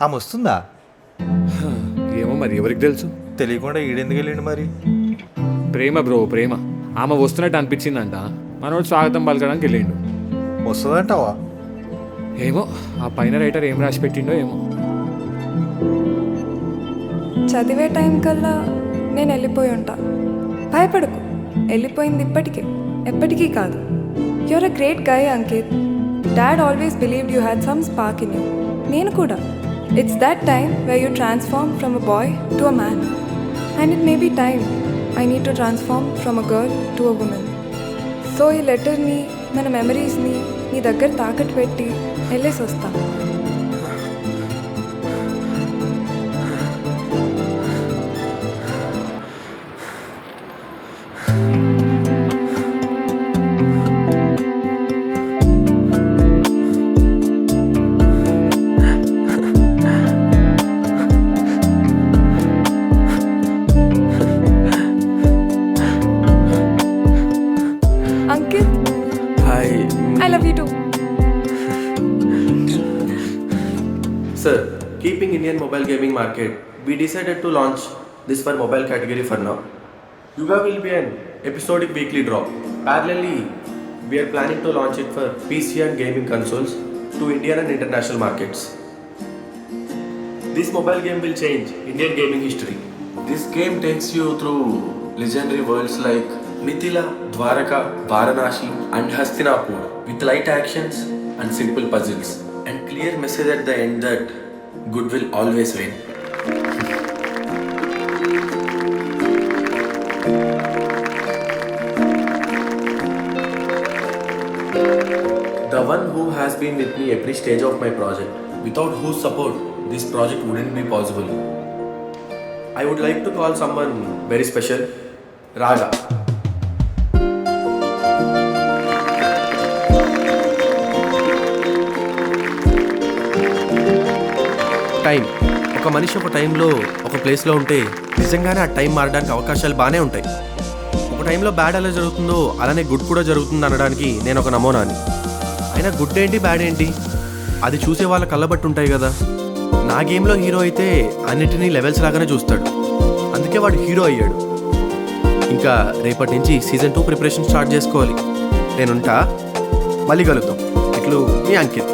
ఆమె వస్తుందా? ఏమో మరి ఎవరికి తెలుసు. తెలియకుండా ఈడెందుకు వెళ్ళిండు మరి? ప్రేమ బ్రో, ప్రేమ. ఆమె వస్తున్నట్టు అనిపించిందంట, మనోడు స్వాగతం పలకడానికి వెళ్ళిండు. వస్తుందంటావా? ఏమో ఆ పైన రైటర్ ఏం రాసి పెట్టిండో ఏమో. చదివే టైం కల్లా నేను వెళ్ళిపోయి ఉంటా. భయపడకు, వెళ్ళిపోయింది ఇప్పటికే, ఎప్పటికీ కాదు. You're a great guy Ankit. Dad always believed you had some spark in you. నేను కూడా. It's that time where you transform from a boy to a man. And it may be time I need to transform from a girl to a woman. So ఈ లెటర్ని, మన మెమరీస్ని నీ దగ్గర తాకట్టు పెట్టి వెళ్ళేసి వస్తా. Ankit, Hi. I love you too. Sir, keeping Indian mobile gaming market, we decided to launch this for mobile category for now. Yuga will be an episodic weekly drop. Parallelly, we are planning to launch it for PC and gaming consoles to Indian and international markets. This mobile game will change Indian gaming history. This game takes you through legendary worlds like Mithila, Dwaraka, Varanasi and Hastinapur with light actions and simple puzzles. and clear message at the end that good will always win. The one who has been with me every stage of my project, without whose support this project wouldn't be possible. I would like to call someone very special, Raja. Time, ఒక మనిషి ఒక టైంలో ఒక ప్లేస్లో ఉంటే నిజంగానే ఆ time మారడానికి అవకాశాలు బాగానే ఉంటాయి. ఒక టైంలో బ్యాడ్ ఎలా జరుగుతుందో అలానే గుడ్ కూడా జరుగుతుంది అనడానికి నేను ఒక నమూనాని. అయినా గుడ్ ఏంటి బ్యాడ్ ఏంటి అది చూసే వాళ్ళ కళ్ళబట్టి ఉంటాయి కదా. నా గేమ్లో హీరో అయితే అన్నిటినీ లెవెల్స్ లాగానే చూస్తాడు, అందుకే వాడు హీరో అయ్యాడు. ఇంకా రేపటి నుంచి సీజన్ 2 ప్రిపరేషన్ స్టార్ట్ చేసుకోవాలి. నేనుంటా, మళ్ళీ కలుద్దాం. ఇట్లు మీ అంకిత్.